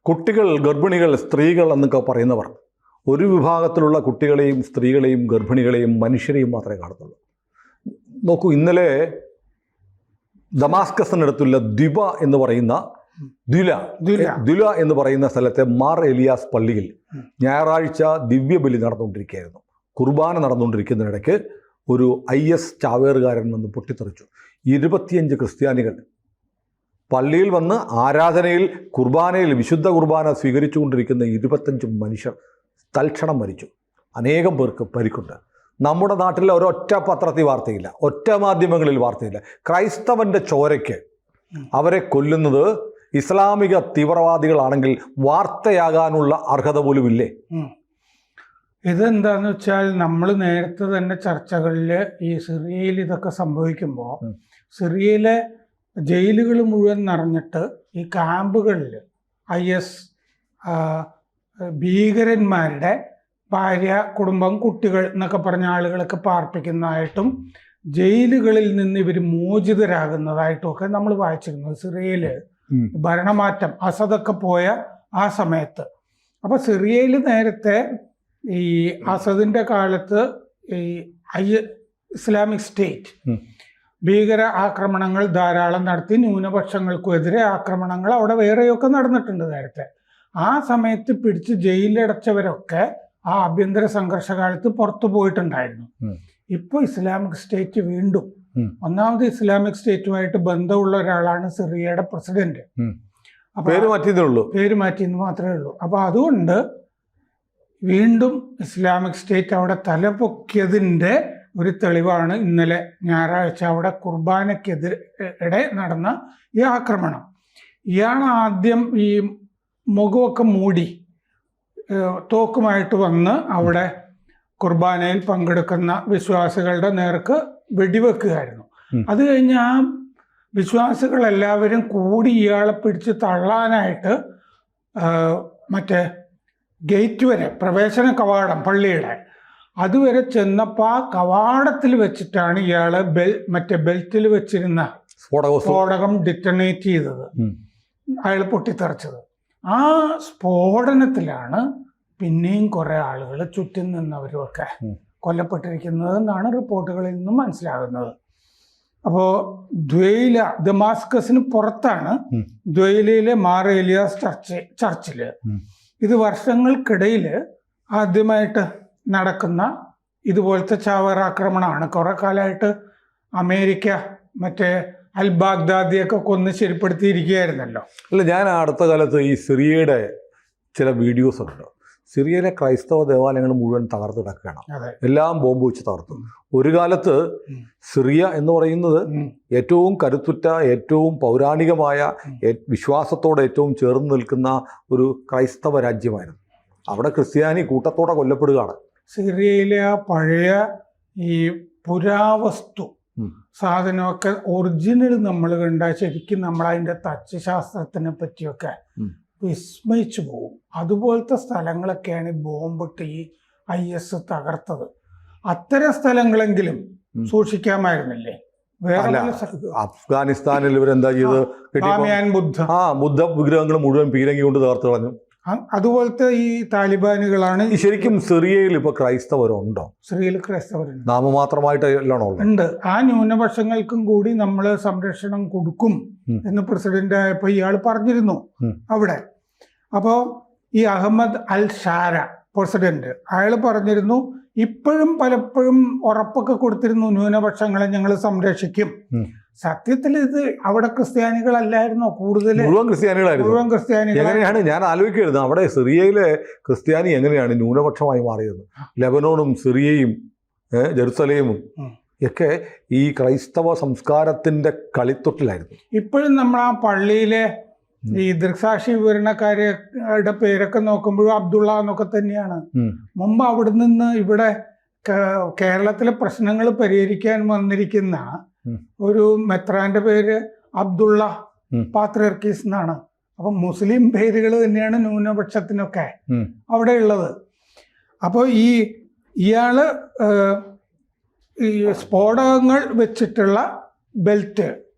കുട്ടികൾ, ഗർഭിണികൾ, സ്ത്രീകൾ എന്നൊക്കെ പറയുന്നവർ ഒരു വിഭാഗത്തിലുള്ള കുട്ടികളെയും സ്ത്രീകളെയും ഗർഭിണികളെയും മനുഷ്യരെയും മാത്രമേ കാണുന്നുള്ളൂ. നോക്കൂ, ഇന്നലെ ദമാസ്കസിനടുത്തുള്ള ദ്വില എന്ന് പറയുന്ന സ്ഥലത്തെ മാർ എലിയാസ് പള്ളിയിൽ ഞായറാഴ്ച ദിവ്യബലി നടന്നുകൊണ്ടിരിക്കുകയായിരുന്നു. കുർബാന നടന്നുകൊണ്ടിരിക്കുന്നതിനിടയ്ക്ക് ഒരു IS ചാവേറുകാരൻ വന്ന് പൊട്ടിത്തെറിച്ചു. 25 ക്രിസ്ത്യാനികൾ പള്ളിയിൽ വന്ന് ആരാധനയിൽ കുർബാനയിൽ വിശുദ്ധ കുർബാന സ്വീകരിച്ചുകൊണ്ടിരിക്കുന്ന 25 മനുഷ്യർ തൽക്ഷണം മരിച്ചു. അനേകം പേർക്ക് പരിക്കുണ്ട്. നമ്മുടെ നാട്ടിൽ ഒരൊറ്റ പത്രത്തിൽ വാർത്തയില്ല, ഒറ്റ മാധ്യമങ്ങളിൽ വാർത്തയില്ല. ക്രൈസ്തവൻ്റെ ചോരയ്ക്ക് അവരെ കൊല്ലുന്നത് ഇസ്ലാമിക തീവ്രവാദികളാണെങ്കിൽ വാർത്തയാകാനുള്ള അർഹത പോലും ഇല്ലേ? ഇതെന്താന്ന് വെച്ചാൽ നമ്മൾ നേരത്തെ തന്നെ ചർച്ചകളിൽ ഈ സിറിയയിൽ ഇതൊക്കെ സംഭവിക്കുമ്പോൾ സിറിയയിലെ ജയിലുകൾ മുഴുവൻ നിറഞ്ഞിട്ട് ഈ ക്യാമ്പുകളിൽ IS ഭീകരന്മാരുടെ ഭാര്യ, കുടുംബം, കുട്ടികൾ എന്നൊക്കെ പറഞ്ഞ ആളുകളൊക്കെ പാർപ്പിക്കുന്നതായിട്ടും ജയിലുകളിൽ നിന്ന് ഇവർ മോചിതരാകുന്നതായിട്ടും ഒക്കെ നമ്മൾ വായിച്ചിരുന്നു. സിറിയയിൽ ഭരണമാറ്റം അസദൊക്കെ പോയ ആ സമയത്ത്. അപ്പോൾ സിറിയയിൽ നേരത്തെ ഈ അസദിൻ്റെ കാലത്ത് ഈ ഇസ്ലാമിക് സ്റ്റേറ്റ് ഭീകര ആക്രമണങ്ങൾ ധാരാളം നടത്തി. ന്യൂനപക്ഷങ്ങൾക്കെതിരെ ആക്രമണങ്ങൾ അവിടെ വേറെയൊക്കെ നടന്നിട്ടുണ്ട് നേരത്തെ. ആ സമയത്ത് പിടിച്ച് ജയിലിലടച്ചവരൊക്കെ ആ ആഭ്യന്തര സംഘർഷകാലത്ത് പുറത്തു പോയിട്ടുണ്ടായിരുന്നു. ഇപ്പോൾ ഇസ്ലാമിക് സ്റ്റേറ്റ് വീണ്ടും, ഒന്നാമത് ഇസ്ലാമിക് സ്റ്റേറ്റുമായിട്ട് ബന്ധമുള്ള ഒരാളാണ് സിറിയയുടെ പ്രസിഡന്റ്. പേര് മാറ്റിയെന്ന് മാത്രമേ ഉള്ളൂ. അപ്പോൾ അതുകൊണ്ട് വീണ്ടും ഇസ്ലാമിക് സ്റ്റേറ്റ് അവിടെ തലപൊക്കിയതിൻ്റെ ഒരു തെളിവാണ് ഇന്നലെ ഞായറാഴ്ച അവിടെ കുർബാനയ്ക്കെതിരെ നടന്ന ഈ ആക്രമണം. ഇയാൾ ആദ്യം ഈ മുഖമൊക്കെ മൂടി തോക്കുമായിട്ട് വന്ന് അവിടെ കുർബാനയിൽ പങ്കെടുക്കുന്ന വിശ്വാസികളുടെ നേർക്ക് വെടിവെക്കുകയായിരുന്നു. അത് കഴിഞ്ഞ് ആ വിശ്വാസികളെല്ലാവരും കൂടി ഇയാളെ പിടിച്ച് തള്ളാനായിട്ട് മറ്റേ ഗേറ്റ് വരെ, പ്രവേശന കവാടം പള്ളിയുടെ അതുവരെ ചെന്നപ്പോൾ ആ കവാടത്തിൽ വെച്ചിട്ടാണ് ഇയാൾ ബെൽറ്റിൽ വെച്ചിരുന്ന സ്ഫോടകം ഡിറ്റണേറ്റ് ചെയ്തത്, അയാൾ പൊട്ടിത്തെറിച്ചത്. ആ സ്ഫോടനത്തിലാണ് പിന്നെയും കുറേ ആളുകൾ ചുറ്റും നിന്നവരുമൊക്കെ കൊല്ലപ്പെട്ടിരിക്കുന്നത് എന്നാണ് റിപ്പോർട്ടുകളിൽ നിന്നും മനസ്സിലാകുന്നത്. അപ്പോൾ ദമാസ്കസിന് പുറത്താണ് ദ്വൈലയിലെ മാർ ഏലിയാസ് ചർച്ചിൽ ഇത് വർഷങ്ങൾക്കിടയിൽ ആദ്യമായിട്ട് നടക്കുന്ന ഇതുപോലത്തെ ചാവേറാക്രമണമാണ്. കുറെ കാലമായിട്ട് അമേരിക്ക മറ്റേ അൽ ബാഗ്ദാദിയൊക്കെ കൊന്ന് ശരിപ്പെടുത്തിയിരിക്കുകയായിരുന്നല്ലോ. അല്ല, ഞാൻ അടുത്ത കാലത്ത് ഈ സിറിയയുടെ ചില വീഡിയോസ് ഉണ്ട്. സിറിയയിലെ ക്രൈസ്തവ ദേവാലയങ്ങൾ മുഴുവൻ തകർത്ത് കിടക്കുകയാണ്. എല്ലാം ബോംബ് വെച്ച് തകർത്തു. ഒരു കാലത്ത് സിറിയ എന്ന് പറയുന്നത് ഏറ്റവും കരുത്തുറ്റ, ഏറ്റവും പൗരാണികമായ, വിശ്വാസത്തോടെ ഏറ്റവും ചേർന്ന് നിൽക്കുന്ന ഒരു ക്രൈസ്തവ രാജ്യമായിരുന്നു. അവിടെ ക്രിസ്ത്യാനി കൂട്ടത്തോടെ കൊല്ലപ്പെടുകയാണ്. സിറിയയിലെ ആ പഴയ ഈ പുരാവസ്തു സാധനമൊക്കെ ഒറിജിനൽ നമ്മൾ കണ്ടാൽ ശരിക്കും നമ്മളതിൻ്റെ തച്ചുശാസ്ത്രത്തിനെ പറ്റിയൊക്കെ വിസ്മയിച്ചു പോകും. അതുപോലത്തെ സ്ഥലങ്ങളൊക്കെയാണ് ബോംബിട്ട് ഈ IS തകർത്തത്. അത്തരം സ്ഥലങ്ങളെങ്കിലും സൂക്ഷിക്കാമായിരുന്നില്ലേ? വേറെ അഫ്ഗാനിസ്ഥാനിൽ ഇവരെന്താ ചെയ്ത് ബുദ്ധ വിഗ്രഹങ്ങൾ മുഴുവൻ പീരങ്കി കൊണ്ട് തകർത്ത് കളഞ്ഞു. അതുപോലത്തെ ഈ താലിബാനുകളാണ്. ശരിക്കും സിറിയയിൽ ഇപ്പോൾ ക്രൈസ്തവരുണ്ടോ? സിറിയയിൽ ക്രൈസ്തവരുണ്ട്, നാമമാത്രമായിട്ടാണോ ഉണ്ട്? ആ ന്യൂനപക്ഷങ്ങൾക്കും കൂടി നമ്മൾ സംരക്ഷണം കൊടുക്കും എന്ന് പ്രസിഡന്റ് ആയപ്പോൾ ഇയാൾ പറഞ്ഞിരുന്നു അവിടെ. അപ്പോൾ ഈ അഹമ്മദ് അൽ ഷാര പ്രസിഡന്റ്, അയാൾ പറഞ്ഞിരുന്നു, ഇപ്പോഴും പലപ്പോഴും ഉറപ്പൊക്കെ കൊടുത്തിരുന്നു ന്യൂനപക്ഷങ്ങളെ ഞങ്ങൾ സംരക്ഷിക്കും. സത്യത്തിൽ ഇത് അവിടെ ക്രിസ്ത്യാനികളല്ലായിരുന്നോ കൂടുതൽ? മുഴുവൻ ക്രിസ്ത്യാനികൾ. എങ്ങനെയാണ്, ഞാൻ ആലോചിക്കരുത്, അവിടെ സിറിയയിലെ ക്രിസ്ത്യാനി എങ്ങനെയാണ് ന്യൂനപക്ഷമായി മാറിയത്? ലെബനോണും സിറിയയും ജെറുസലേമും ഒക്കെ ഈ ക്രൈസ്തവ സംസ്കാരത്തിന്റെ കളിത്തൊട്ടിലായിരുന്നു. ഇപ്പോഴും നമ്മൾ ആ പള്ളിയിലെ ഈ ദൃക്സാക്ഷി വിവരണക്കാരുടെ പേരൊക്കെ നോക്കുമ്പോഴും അബ്ദുള്ള എന്നൊക്കെ തന്നെയാണ്. മുമ്പ് അവിടെ നിന്ന് ഇവിടെ കേരളത്തിലെ പ്രശ്നങ്ങൾ പരിഹരിക്കാൻ വന്നിരിക്കുന്ന ഒരു മെത്രാന്റെ പേര് അബ്ദുള്ള പാത്രിയർക്കീസ് എന്നാണ്. അപ്പം മുസ്ലിം പേരുകൾ തന്നെയാണ് ന്യൂനപക്ഷത്തിനൊക്കെ അവിടെ ഉള്ളത്. അപ്പോൾ ഇയാള് ഈ സ്ഫോടകങ്ങൾ വെച്ചിട്ടുള്ള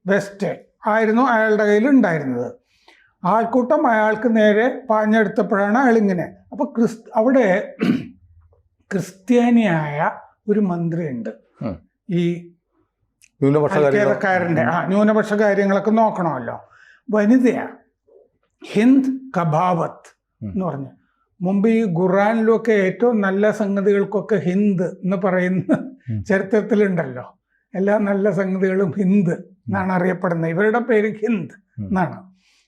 വെസ്റ്റ് ആയിരുന്നു അയാളുടെ കയ്യിൽ ഉണ്ടായിരുന്നത്. ആൾക്കൂട്ടം അയാൾക്ക് നേരെ പാഞ്ഞെടുത്തപ്പോഴാണ് അയാളിങ്ങനെ. അപ്പോൾ അവിടെ ക്രിസ്ത്യാനിയായ ഒരു മന്ത്രിയുണ്ട്, ഈ ന്യൂനപക്ഷക്കാരൻ്റെ ന്യൂനപക്ഷ കാര്യങ്ങളൊക്കെ നോക്കണമല്ലോ. വനിതയാണ്, ഹിന്ദ് കബാവത്ത് എന്ന് പറഞ്ഞു. മുമ്പ് ഈ ഖുറാനിലൊക്കെ ഏറ്റവും നല്ല സംഗതികൾക്കൊക്കെ ഹിന്ദ് എന്ന് പറയുന്ന ചരിത്രത്തിലുണ്ടല്ലോ. എല്ലാ നല്ല സംഗതികളും ഹിന്ദ് എന്നാണ് അറിയപ്പെടുന്നത്. ഇവരുടെ പേര് ഹിന്ദ് എന്നാണ്.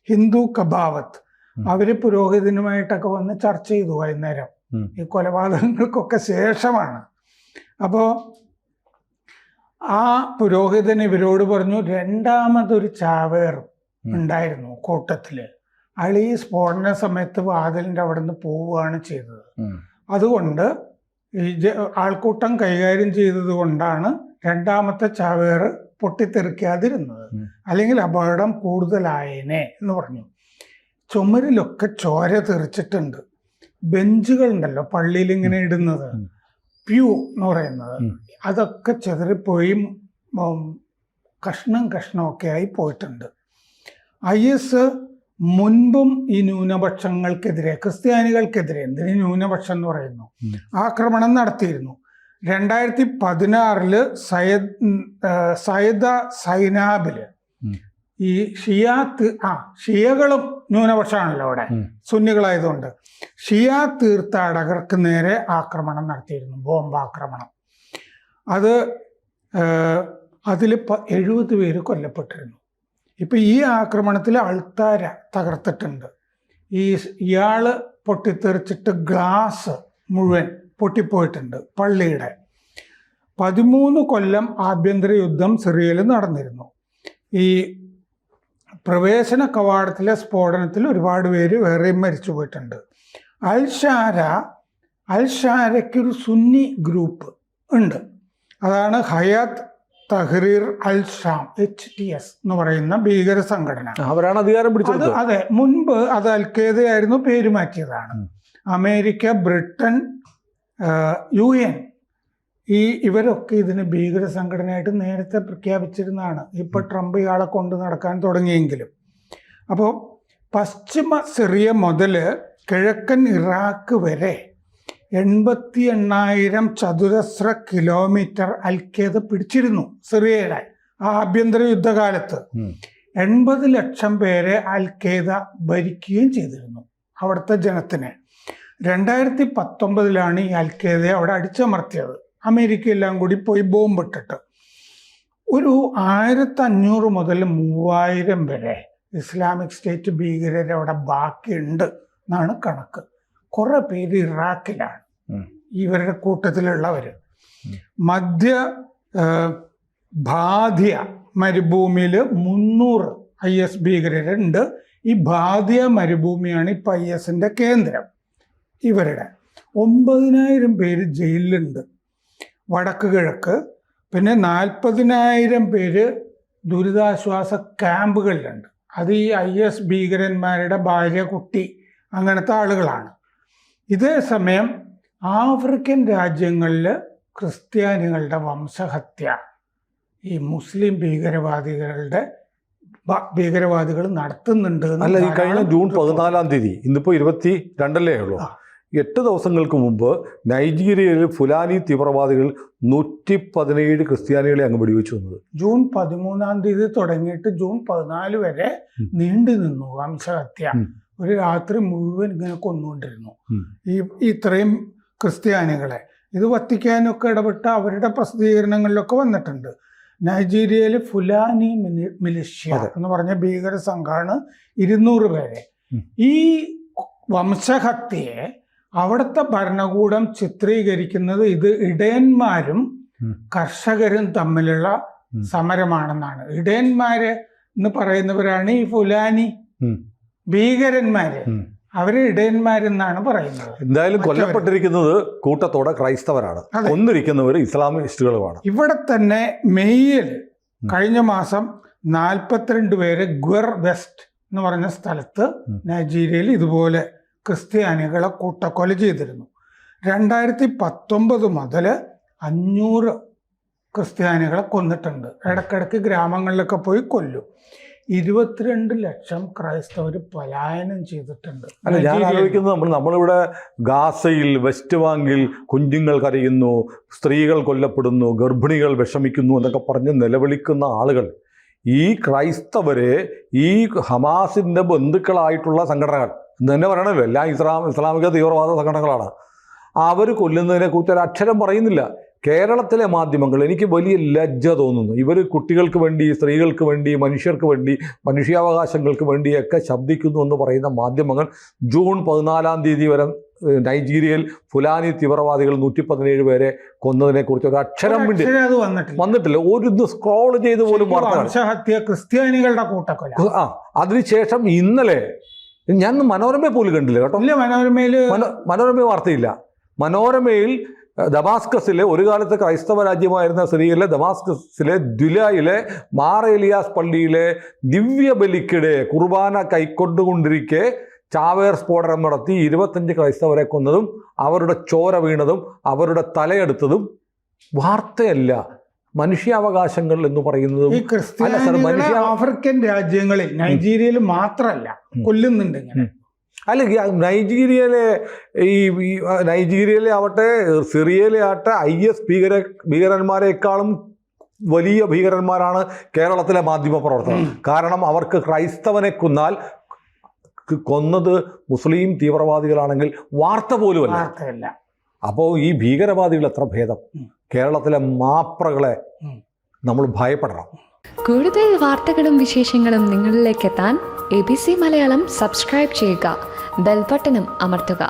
ഹിന്ദു കബാവത്ത്. അവര് പുരോഹിതനുമായിട്ടൊക്കെ വന്ന് ചർച്ച ചെയ്തു വൈകുന്നേരം. ഈ കൊലപാതകങ്ങൾക്കൊക്കെ ശേഷമാണ്. അപ്പോൾ ആ പുരോഹിതൻ ഇവരോട് പറഞ്ഞു, രണ്ടാമതൊരു ചാവേർ ഉണ്ടായിരുന്നു കൂട്ടത്തില്. അയാൾ ഈ സ്ഫോടന സമയത്ത് വാതിലിൻ്റെ അവിടെ നിന്ന് പോവുകയാണ് ചെയ്തത്. അതുകൊണ്ട് ഈ ആൾക്കൂട്ടം കൈകാര്യം ചെയ്തത് കൊണ്ടാണ് രണ്ടാമത്തെ ചാവേർ പൊട്ടിത്തെറിക്കാതിരുന്നത്, അല്ലെങ്കിൽ അപകടം കൂടുതലായേനെ എന്ന് പറഞ്ഞു. ചുമരിലൊക്കെ ചോര തെറിച്ചിട്ടുണ്ട്. ബെഞ്ചുകളുണ്ടല്ലോ പള്ളിയിൽ ഇങ്ങനെ ഇടുന്നത്, പ്യൂ എന്ന് പറയുന്നത്, അതൊക്കെ ചെതറിപ്പോയി കഷ്ണം കഷ്ണമൊക്കെ ആയി പോയിട്ടുണ്ട്. IS മുൻപും ഈ ന്യൂനപക്ഷങ്ങൾക്കെതിരെ, ക്രിസ്ത്യാനികൾക്കെതിരെ, എന്തിന് ന്യൂനപക്ഷം എന്ന് പറയുന്നു, ആക്രമണം നടത്തിയിരുന്നു. 2016 സയ്യിദ സൈനാബില് ഈ ഷിയകളും ന്യൂനപക്ഷമാണല്ലോ അവിടെ, സുന്നികളായതുകൊണ്ട്, ഷിയ തീർത്ഥാടകർക്ക് നേരെ ആക്രമണം നടത്തിയിരുന്നു, ബോംബാക്രമണം. അതിൽ 70 പേര് കൊല്ലപ്പെട്ടിരുന്നു. ഇപ്പം ഈ ആക്രമണത്തിൽ അൾത്താര തകർത്തിട്ടുണ്ട്. ഇയാള് പൊട്ടിത്തെറിച്ചിട്ട് ഗ്ലാസ് മുഴുവൻ പൊട്ടിപ്പോയിട്ടുണ്ട് പള്ളിയുടെ. 13 കൊല്ലം ആഭ്യന്തര യുദ്ധം സിറിയയിൽ നടന്നിരുന്നു. ഈ പ്രവേശന കവാടത്തിലെ സ്ഫോടനത്തിൽ ഒരുപാട് പേര് വേറെയും മരിച്ചു പോയിട്ടുണ്ട്. അൽ-ഷാരയ്ക്കൊരു സുന്നി ഗ്രൂപ്പ് ഉണ്ട്. അതാണ് Hayat Tahrir al Sham, HTS എന്ന് പറയുന്ന ഭീകര സംഘടന. അവരാണ് അധികാരം പിടിച്ചത്. അതെ, മുൻപ് അത് അൽ-ഖ്വയ്ദയായിരുന്നു, പേര് മാറ്റിയതാണ്. അമേരിക്ക, ബ്രിട്ടൻ, UN ഇവരൊക്കെ ഇതിന് ഭീകര സംഘടനയായിട്ട് നേരത്തെ പ്രഖ്യാപിച്ചിരുന്നതാണ്. ഇപ്പോൾ ട്രംപ് ഇയാളെ കൊണ്ട് നടക്കാൻ തുടങ്ങിയെങ്കിലും. അപ്പോൾ പശ്ചിമ സിറിയ മുതൽ കിഴക്കൻ ഇറാഖ് വരെ 88,000 ചതുരശ്ര കിലോമീറ്റർ അൽ-ഖ്വയ്ദ പിടിച്ചിരുന്നു സിറിയയുടെ ആഭ്യന്തര യുദ്ധകാലത്ത്. 80 ലക്ഷം പേരെ അൽ-ഖ്വയ്ദ ഭരിക്കുകയും ചെയ്തിരുന്നു അവിടുത്തെ ജനത്തിനെ. 2019 ഈ അൽ-ഖ്വയ്ദയെ അവിടെ അടിച്ചമർത്തിയത്. അമേരിക്ക എല്ലാം കൂടി പോയി ബോംബിട്ടിട്ട്. ഒരു 1500 മുതൽ 3000 വരെ ഇസ്ലാമിക് സ്റ്റേറ്റ് ഭീകരർ അവിടെ ബാക്കിയുണ്ട് എന്നാണ് കണക്ക്. കുറെ പേര് ഇറാഖിലാണ് ഇവരുടെ കൂട്ടത്തിലുള്ളവർ. മധ്യ ബാധിയ മരുഭൂമിയിൽ 300 IS ഭീകരരുണ്ട്. ഈ ബാധിയ മരുഭൂമിയാണ് ഇപ്പം ISന്റെ കേന്ദ്രം. ഇവരുടെ 9000 പേര് ജയിലിലുണ്ട് വടക്ക് കിഴക്ക്. പിന്നെ 40,000 പേര് ദുരിതാശ്വാസ ക്യാമ്പുകളിലുണ്ട്. അത് ഈ IS ഭീകരന്മാരുടെ ഭാര്യ, കുട്ടി, അങ്ങനത്തെ ആളുകളാണ്. ഇതേ സമയം ആഫ്രിക്കൻ രാജ്യങ്ങളിൽ ക്രിസ്ത്യാനികളുടെ വംശഹത്യ ഈ മുസ്ലിം ഭീകരവാദികൾ നടത്തുന്നുണ്ട്. അല്ല, ഈ കഴിഞ്ഞ ജൂൺ 14-ാം തീയതി, ഇന്നിപ്പോൾ 22 ഉള്ളൂ, 8 ദിവസങ്ങൾക്ക് മുമ്പ് നൈജീരിയയിൽ ഫുലാനി തീവ്രവാദികൾ 117 ക്രിസ്ത്യാനികളെ അങ്ങ് വെടിവെച്ചു വന്നത്. ജൂൺ 13-ാം തീയതി തുടങ്ങിയിട്ട് ജൂൺ 14 വരെ നീണ്ടു നിന്നു വംശഹത്യ. ഒരു രാത്രി മുഴുവൻ ഇങ്ങനെ കൊന്നുകൊണ്ടിരുന്നു ഇത്രയും ക്രിസ്ത്യാനികളെ. ഇത് വത്തിക്കാനൊക്കെ ഇടപെട്ട് അവരുടെ പ്രസിദ്ധീകരണങ്ങളിലൊക്കെ വന്നിട്ടുണ്ട്. നൈജീരിയയിൽ ഫുലാനി മിലിഷ്യ എന്ന് പറഞ്ഞ ഭീകര സംഘമാണ് 200 പേരെ. ഈ വംശഹത്യയെ അവിടുത്തെ ഭരണകൂടം ചിത്രീകരിക്കുന്നത് ഇത് ഇടയന്മാരും കർഷകരും തമ്മിലുള്ള സമരമാണെന്നാണ്. ഇടയന്മാര് എന്ന് പറയുന്നവരാണ് ഈ ഫുലാനി ഭീകരന്മാര്. അവര് ഇടയന്മാരെന്നാണ് പറയുന്നത്. എന്തായാലും കൊല്ലപ്പെട്ടിരിക്കുന്നത് കൂട്ടത്തോടെ ക്രൈസ്തവരാണ്, കൊന്നിരിക്കുന്നവർ ഇസ്ലാമിസ്റ്റുകളുമാണ്. ഇവിടെ തന്നെ മെയ്യിൽ കഴിഞ്ഞ മാസം 42 പേര് ഗ്വർ വെസ്റ്റ് എന്ന് പറഞ്ഞ സ്ഥലത്ത് നൈജീരിയയിൽ ഇതുപോലെ ക്രിസ്ത്യാനികളെ കൂട്ടക്കൊല ചെയ്തിരുന്നു. 2019 മുതൽ 500 ക്രിസ്ത്യാനികളെ കൊന്നിട്ടുണ്ട്. ഇടയ്ക്കിടയ്ക്ക് ഗ്രാമങ്ങളിലൊക്കെ പോയി കൊല്ലും. 22 ലക്ഷം ക്രൈസ്തവർ പലായനം ചെയ്തിട്ടുണ്ട്. അല്ല, ഞാൻ ആലോചിക്കുന്നത് നമ്മളിവിടെ ഗാസയിൽ, വെസ്റ്റ് ബാങ്കിൽ കുഞ്ഞുങ്ങൾ കരയുന്നു, സ്ത്രീകൾ കൊല്ലപ്പെടുന്നു, ഗർഭിണികൾ വിഷമിക്കുന്നു എന്നൊക്കെ പറഞ്ഞ് നിലവിളിക്കുന്ന ആളുകൾ ഈ ക്രൈസ്തവരെ ഈ ഹമാസിൻ്റെ ബന്ധുക്കളായിട്ടുള്ള സംഘടനകൾ എന്ന് തന്നെ പറയണല്ലോ, എല്ലാം ഇസ്ലാമിക തീവ്രവാദ സംഘടനകളാണ്. അവർ കൊല്ലുന്നതിനെ കുറിച്ച് ഒരു അക്ഷരം പറയുന്നില്ല. കേരളത്തിലെ മാധ്യമങ്ങൾ എനിക്ക് വലിയ ലജ്ജ തോന്നുന്നു. ഇവർ കുട്ടികൾക്ക് വേണ്ടി, സ്ത്രീകൾക്ക് വേണ്ടി, മനുഷ്യർക്ക് വേണ്ടി, മനുഷ്യാവകാശങ്ങൾക്ക് വേണ്ടിയൊക്കെ ശബ്ദിക്കുന്നു എന്ന് പറയുന്ന മാധ്യമങ്ങൾ ജൂൺ 14 വരെ നൈജീരിയയിൽ ഫുലാനി തീവ്രവാദികൾ 117 പേരെ കൊന്നതിനെക്കുറിച്ച് ഒരു അക്ഷരം വേണ്ടി വന്നിട്ടില്ല. ഒരു സ്ക്രോൾ ചെയ്ത് പോലും വാർത്ത ക്രിസ്ത്യാനികളുടെ കൂട്ടക്കൊല. അതിനുശേഷം ഇന്നലെ ഞാൻ മനോരമ പോലും കണ്ടില്ല കേട്ടോ. മനോരമ വാർത്തയില്ല. മനോരമയിൽ ദമാസ്കസിലെ, ഒരു കാലത്ത് ക്രൈസ്തവ രാജ്യമായിരുന്ന സിറിയയിലെ ദമാസ്കസിലെ ദ്വിലയിലെ മാർ ഏലിയാസ് പള്ളിയിലെ ദിവ്യബലിക്കിടെ കുർബാന കൈക്കൊണ്ടുകൊണ്ടിരിക്കെ ചാവേർ സ്ഫോടനം നടത്തി 25 ക്രൈസ്തവരെ കൊന്നതും അവരുടെ ചോര വീണതും അവരുടെ തലയെടുത്തതും വാർത്തയല്ല. മനുഷ്യാവകാശങ്ങൾ എന്ന് പറയുന്നതും ആഫ്രിക്കൻ രാജ്യങ്ങളിൽ, നൈജീരിയയിൽ മാത്രമല്ല കൊല്ലുന്നുണ്ട് ഇങ്ങനെ. അല്ല, നൈജീരിയയിലെ ആവട്ടെ, സിറിയയിലെ ആവട്ടെ, IS ഭീകരന്മാരെക്കാളും വലിയ ഭീകരന്മാരാണ് കേരളത്തിലെ മാധ്യമ പ്രവർത്തകർ. കാരണം അവർക്ക് ക്രൈസ്തവനെ കൊന്നത് മുസ്ലിം തീവ്രവാദികളാണെങ്കിൽ വാർത്ത പോലുമല്ല. അപ്പോൾ ഈ ഭീകരവാദികൾ എത്ര ഭേദം. കേരളത്തിലെ മാപ്രകളെ നമ്മൾ ഭയപ്പെടണം. കൂടുതൽ വാർത്തകളും വിശേഷങ്ങളും നിങ്ങളിലേക്ക് എത്താൻ ABC മലയാളം സബ്സ്ക്രൈബ് ചെയ്യുക, ബെൽബട്ടനും അമർത്തുക.